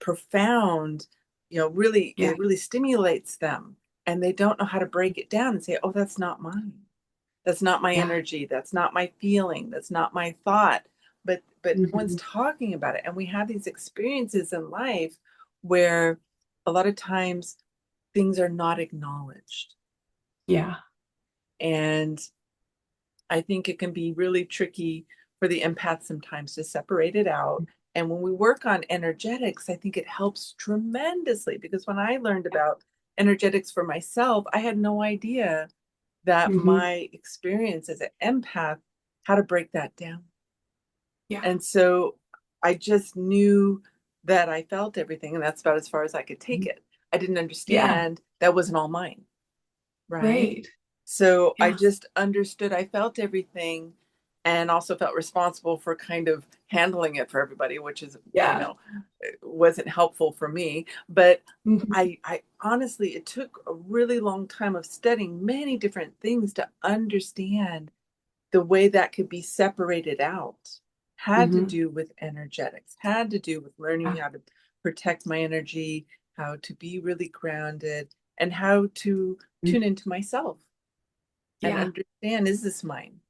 profound, really, Yeah. it really stimulates them. And they don't know how to break it down and say, oh, that's not mine. That's not my Yeah. energy. That's not my feeling. That's not my thought. But no one's Mm-hmm. talking about it. And we have these experiences in life where a lot of times things are not acknowledged. Yeah. And I think it can be really tricky for the empath sometimes to separate it out. And when we work on energetics, I think it helps tremendously because when I learned about energetics for myself, I had no idea that Hmm. my experience as an empath, how to break that down. Yeah. And so I just knew that I felt everything, and that's about as far as I could take Mhm. it. I didn't Yeah. understand that wasn't all mine, right? Right. So I Yeah. just understood I felt everything and also felt responsible for kind of handling it for everybody, which is, Yeah. wasn't helpful for me. But Hmm. I honestly, it took a really long time of studying many different things to understand the way that could be separated out. Had to Hmm. do with energetics, had to do with learning Yeah. how to protect my energy, how to be really grounded, and how to tune into myself and Yeah. understand, is this mine?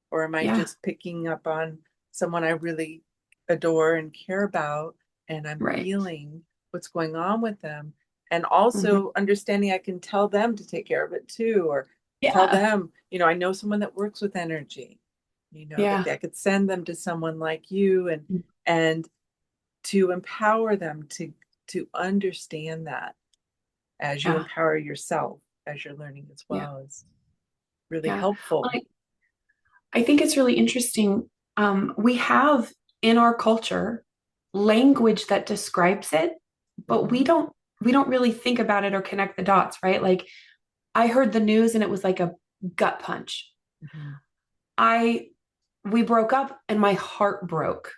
Or am I Yeah. just picking up on someone I really adore and care about, and I'm Right. feeling what's going on with them? And Hmm. also understanding I can tell them to take care of it too, or tell Yeah. them, I know someone that works with energy, that Yeah. I could send them to someone like you, and to empower them to understand that as you Yeah. empower yourself as you're learning as Yeah. well is really Yeah. Well, helpful. I think it's really interesting. We have in our culture language that describes it, but we Mhm. don't we don't really think about it or connect the dots, right? Like I heard the news and it was like a gut punch. Mhm. I We broke up and my heart broke.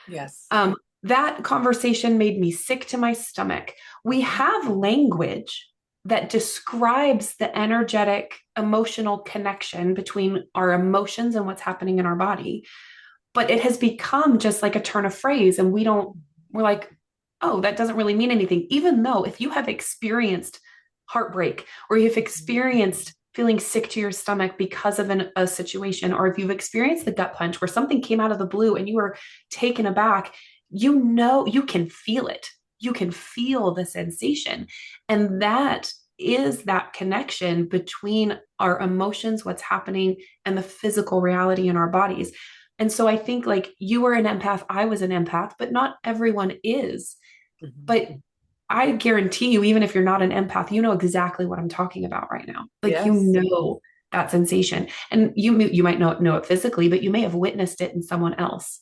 Yes. Um, that conversation made me sick to my stomach. We Mhm. have language that describes the energetic, emotional connection between our emotions and what's happening in our body. But it has become just like a turn of phrase. And we're like, oh, that doesn't really mean anything. Even though if you have experienced heartbreak or you've Mhm. experienced feeling sick to your stomach because of a situation, or if you've experienced the gut punch where something came out of the blue and you were taken aback, you can feel it. You can feel the sensation. And that is that connection between our emotions, what's happening, and the physical reality in our bodies. And so I think like you were an empath, I was an empath, but not everyone is. Mhm. But I guarantee you, even if you're not an empath, you know exactly what I'm talking about right now. Like you Yes. know that sensation. And you might not know it physically, but you may have witnessed it in someone else.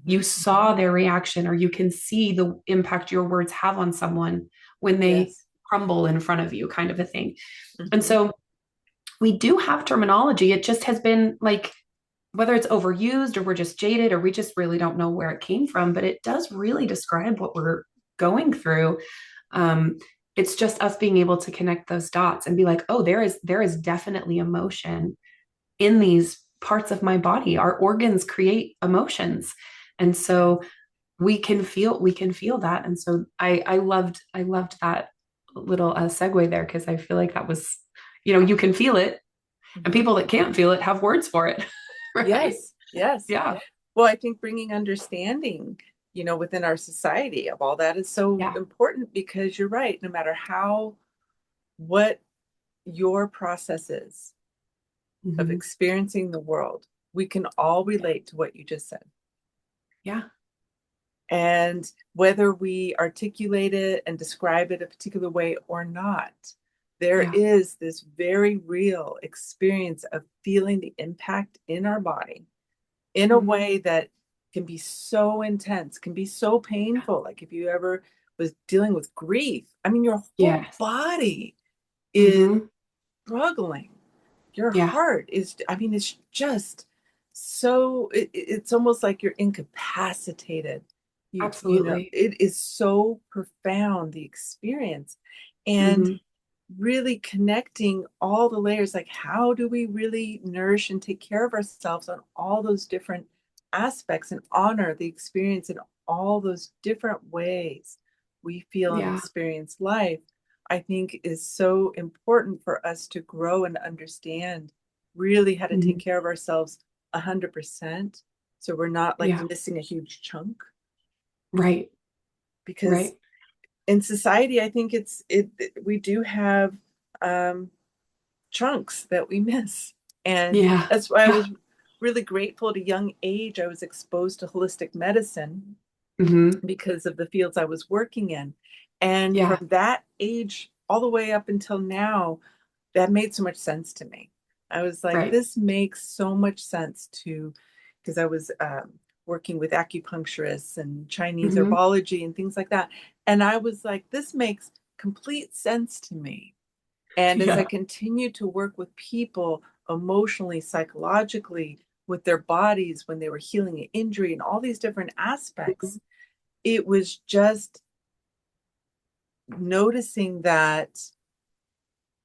You Mhm. saw their reaction, or you can see the impact your words have on someone when they Yes. crumble in front of you, kind of a thing. And Mhm. so we do have terminology. It just has been like, whether it's overused or we're just jaded or we just really don't know where it came from, but it does really describe what we're going through. Um, it's just us being able to connect those dots and be like, oh, there is definitely emotion in these parts of my body. Our organs create emotions. And Yes. so we can feel that. And so I loved that little segue there, because I feel like that was, you can feel it, and Mhm. people that can't feel it have words for it. Right? Yes. Yes. Yeah. Well, I think bringing understanding, within our society of all that is so Yeah. important because you're right. No matter what your process is of Hmm. experiencing the world, we can all Yeah. relate to what you just said. Yeah. And whether we articulate it and describe it a particular way or not, there Yeah. is this very real experience of feeling the impact in our body in a Hmm. way that can be so intense, can be so Yeah. painful. Like if you ever was dealing with grief, I mean, your whole Yes. body is Hmm. struggling. Your Yeah. heart is, I mean, it's just so, it's almost like you're incapacitated. Absolutely. It is so profound, the experience. And Hmm. really connecting all the layers, like how do we really nourish and take care of ourselves on all those different aspects and honor the experience in all those different ways we feel and Yeah. experience life, I think is so important for us to grow and understand really how to take Hmm. care of ourselves 100%, so we're not like Yeah. missing a huge chunk. Right. Because Right. in society, I think we do have um chunks that we miss. And Yeah. that's why I Yeah. was really grateful at a young age. I was exposed to holistic medicine Hmm. because of the fields I was working in. And from Yeah. that age all the way up until now, that made so much sense to me. I was like, Right. this makes so much sense to, because I was working with acupuncturists and Chinese Hmm. herbology and things like that. And I was like, this makes complete sense to me. And as I Yeah. continued to work with people emotionally, psychologically, with their bodies when they were healing an injury and all these different aspects, it was just noticing that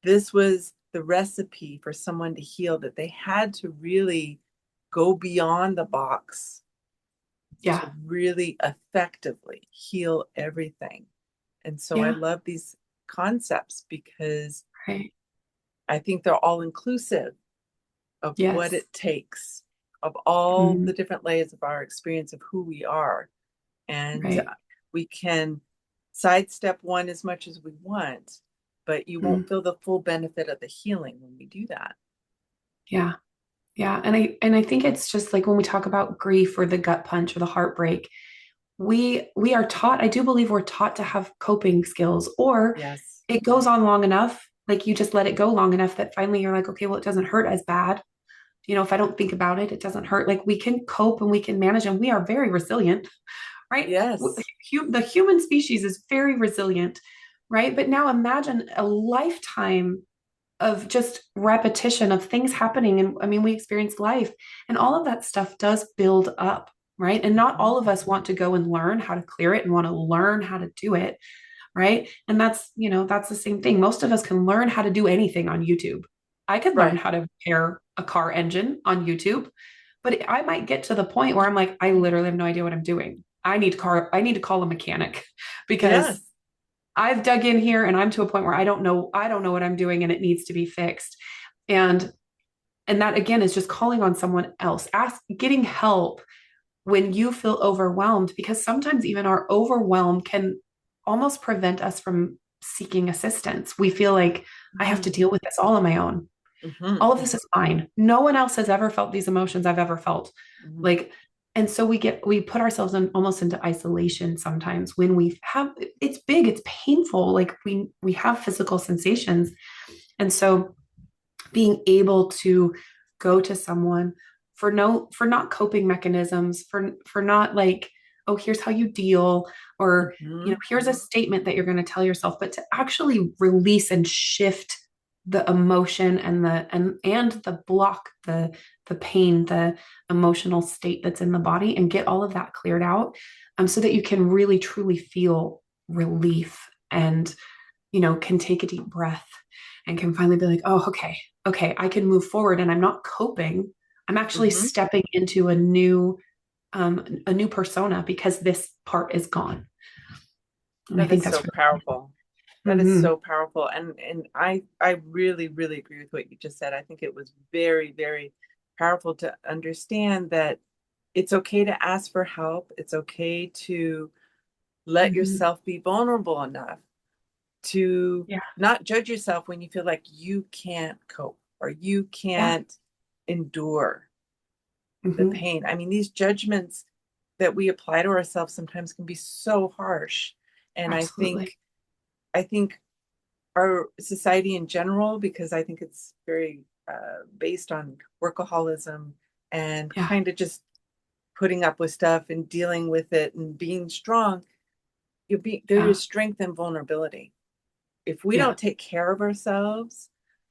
this was the recipe for someone to heal, that they had to really go beyond the box Yeah. to really effectively heal everything. And so I Yeah. love these concepts because Right. I think they're all inclusive of what Yes. it takes, of all Mhm. the different layers of our experience of who we are. And Right. we can sidestep one as much as we want, but you won't Mm. feel the full benefit of the healing when we do that. Yeah. Yeah. And I think it's just like when we talk about grief or the gut punch or the heartbreak, we are taught, I do believe we're taught to have coping skills, or Yes. it goes on long enough, like you just let it go long enough that finally you're like, okay, well, it doesn't hurt as bad. If I don't think about it, it doesn't hurt. Like we can cope and we can manage, and we are very resilient, right? Yes. The human species is very resilient, right? But now imagine a lifetime of just repetition of things happening. And I mean, we experience life, and all of that stuff does build up, right? And not Mhm. all of us want to go and learn how to clear it and want to learn how to do it, right? And that's the same thing. Most of us can learn how to do anything on YouTube. I could learn Right. how to repair a car engine on YouTube, but I might get to the point where I'm like, I literally have no idea what I'm doing. I need to call a mechanic because Yes. I've dug in here and I'm to a point where I don't know what I'm doing and it needs to be fixed. And and that again is just calling on someone else, getting help when you feel overwhelmed, because sometimes even our overwhelm can almost prevent us from seeking assistance. We feel like I have to Mhm. deal with this all on my own. Mhm. All of this is mine. No one else has ever felt these emotions I've ever felt. Mhm. Like, and so we put ourselves in almost into isolation sometimes when we have, it's big, it's painful. Like we have physical sensations. And so being able to go to someone for not coping mechanisms, for not like, oh, here's how you deal, or Mhm. here's a statement that you're going to tell yourself, but to actually release and shift the emotion and the block, the pain, the emotional state that's in the body, and get all of that cleared out, so that you can really truly feel relief, and can take a deep breath and can finally be like, oh, okay, I can move forward, and I'm not coping. I'm actually Mhm. stepping into a new persona because this part is gone. And I That think is that's so powerful. That really, is so powerful. And I really, really agree with what you just said. I think it was very, very powerful to understand that it's okay to ask for help. It's okay to let mm-hmm. yourself be vulnerable enough to Yeah, not judge yourself when you feel like you can't cope or you yeah, can't endure the mm-hmm. pain. I mean, these judgments that we apply to ourselves sometimes can be so harsh. And Absolutely. I think our society in general, because I think it's very based on workaholism and Yeah, kind of just putting up with stuff and dealing with it and being strong, there yeah, is strength and vulnerability. If we yeah, don't take care of ourselves,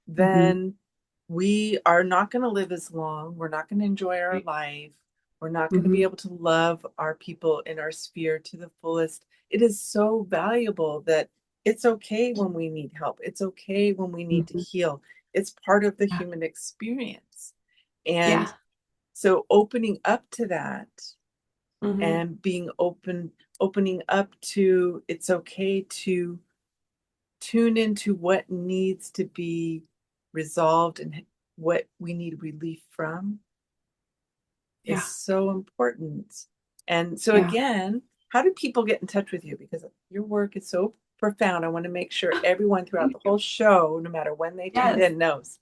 mm-hmm. then we are not going to live as long. We're not going to enjoy our Right. life. We're not going to be Mm-hmm. able to love our people in our sphere to the fullest. It is so valuable that it's okay when we need help. It's okay when we need to Mm-hmm. heal. It's part of the Yeah, human experience. And yeah, so opening up to that mm-hmm. and opening up to it's okay to tune into what needs to be resolved and what we need relief from is Yeah, so important. And so, yeah. again, how do people get in touch with you? Because your work is so profound. I want to make sure everyone throughout Thank the you. whole show, no matter when they tuned Yes. in, knows.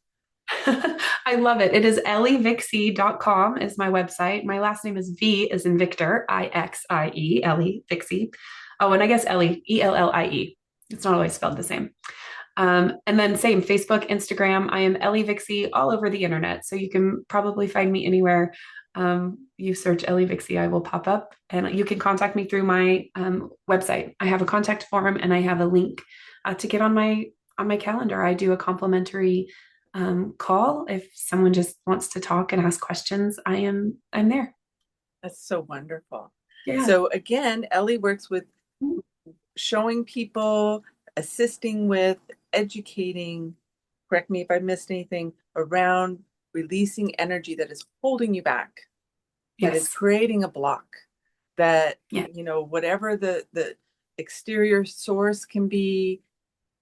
I love it. It is ellievixie.com is my website. My last name is V is in Victor, Ixie, Ellie Vixie. Oh, and I guess Ellie, Ellie. It's not always spelled the same. And then same Facebook, Instagram. I am Ellie Vixie all over the internet. So you can probably find me anywhere. You search Ellie Vixie, I will pop up, and you can contact me through my website. I have a contact form and I have a link to get on my calendar. I do a complimentary call if someone just wants to talk and ask questions. I'm there. That's so wonderful. Yeah. So again, Ellie works with showing people, assisting with, educating, correct me if I missed anything, around releasing energy that is holding you back, that is Yes. creating a block, that, Yeah. whatever the exterior source can be,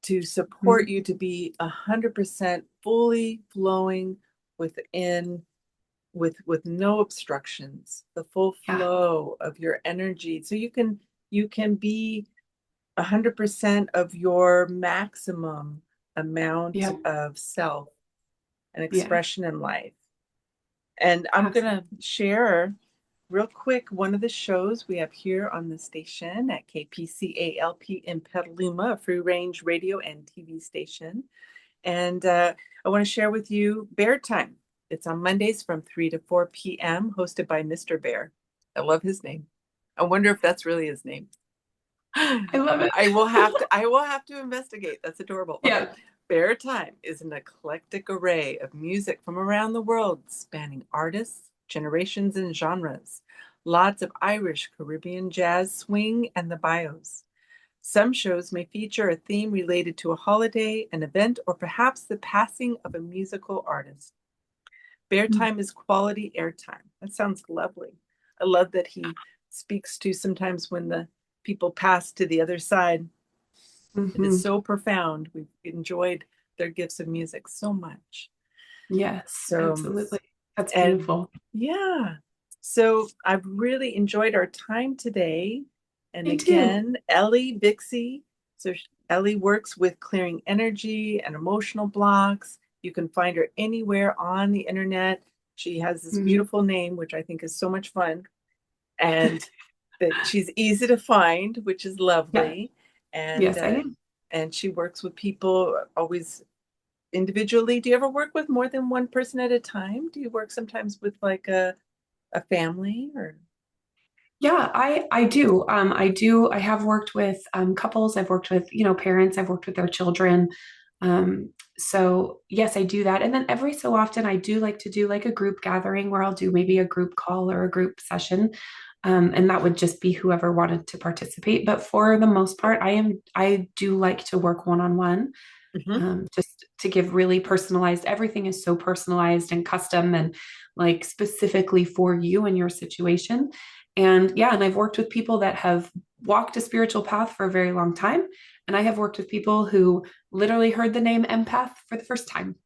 to support Mhm. you to be 100% fully flowing within, with no obstructions, the full Yeah. flow of your energy, so you can be 100% of your maximum amount Yeah. of self and Yeah. expression in life. And I'm going to Absolutely. share real quick one of the shows we have here on the station at KPCALP in Petaluma, a free range radio and TV station. And I want to share with you Bear Time. It's on Mondays from 3 to 4 p.m., hosted by Mr. Bear. I love his name. I wonder if that's really his name. I love it. I will have to investigate. That's adorable. Okay. Yeah. Bear Time is an eclectic array of music from around the world, spanning artists, generations, and genres. Lots of Irish, Caribbean jazz, swing, and the bios. Some shows may feature a theme related to a holiday, an event, or perhaps the passing of a musical artist. Bear Time is quality airtime. That sounds lovely. I love that he speaks to sometimes when the people pass to the other side. It is Mm-hmm. so profound. We've enjoyed their gifts of music so much. Yes, So, absolutely. That's and beautiful. yeah, so I've really enjoyed our time today. And Me too. again, Ellie Vixie. So Ellie works with clearing energy and emotional blocks. You can find her anywhere on the internet. She has this Mhm. beautiful name, which I think is so much fun, and that she's easy to find, which is Yeah. lovely. And Yes, I am. she works with people always individually. Do you ever work with more than one person at a time? Do you work sometimes with like a family or? Yeah, I do. I do. I have worked with couples. I've worked with, parents. I've worked with their children. So yes, I do that. And then every so often I do like to do like a group gathering where I'll do maybe a group call or a group session. And that would just be whoever wanted to participate. But for the most part, I do like to work one-on-one. Mhm. Just to give really personalized, everything is so personalized and custom and like specifically for you and your situation. And yeah, and I've worked with people that have walked a spiritual path for a very long time. And I have worked with people who literally heard the name empath for the first time.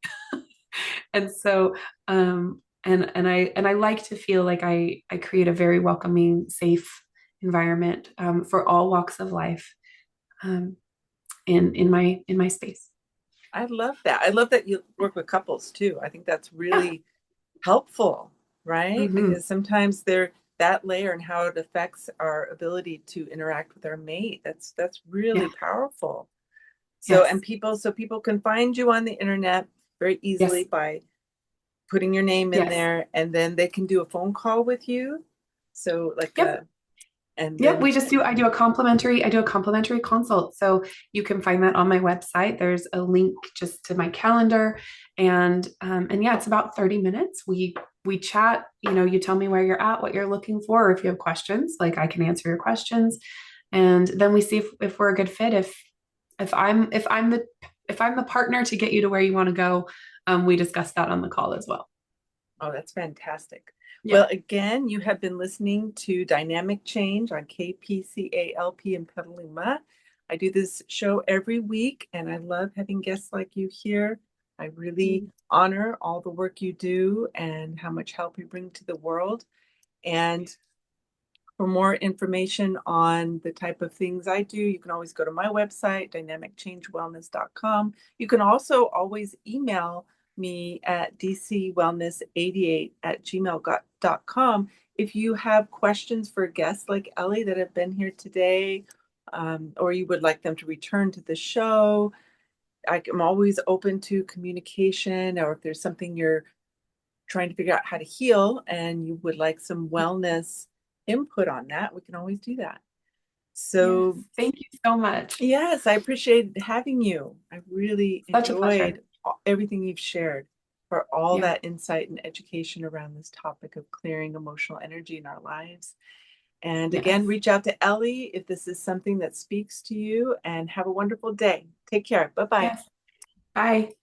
And so, and I like to feel like I create a very welcoming, safe environment for all walks of life um, in my space. I love that. I love that you work with couples too. I think that's Yeah. really helpful, right? Hmm. Because sometimes there, that layer and how it affects our ability to interact with our mate. That's really Yeah. powerful. So, and Yes. people can find you on the internet very easily Yes. by putting your name in Yes. there, and then they can do a phone call with you. So like Yep. and Yep. then I do a complimentary consult. So you can find that on my website. There's a link just to my calendar. And yeah, it's about 30 minutes. We chat, you tell me where you're at, what you're looking for, or if you have questions, like I can answer your questions. And then we see if we're a good fit. If I'm the partner to get you to where you want to go, we discuss that on the call as well. oh, that's fantastic. Well, Yeah. again, you have been listening to Dynamic Change on KPCALP in Petaluma. I do this show every week, and I love having guests like you here. I really Mm. honor all the work you do and how much help you bring to the world. And for more information on the type of things I do, you can always go to my website, dynamicchange wellness.com. You can also always email me at dcwellness88@gmail.com if you have questions for guests like Ellie that have been here today, or you would like them to return to the show. I'm always open to communication, or if there's something you're trying to figure out how to heal and you would like some wellness input on that, we can always do that. Yes. So, Thank you so much. yes, I appreciate having you. I really Such a pleasure. enjoyed everything you've shared, for all Yeah. that insight and education around this topic of clearing emotional energy in our lives. And again, Yes. reach out to Ellie if this is something that speaks to you, and have a wonderful day. Take care. Bye bye. Yes. Bye.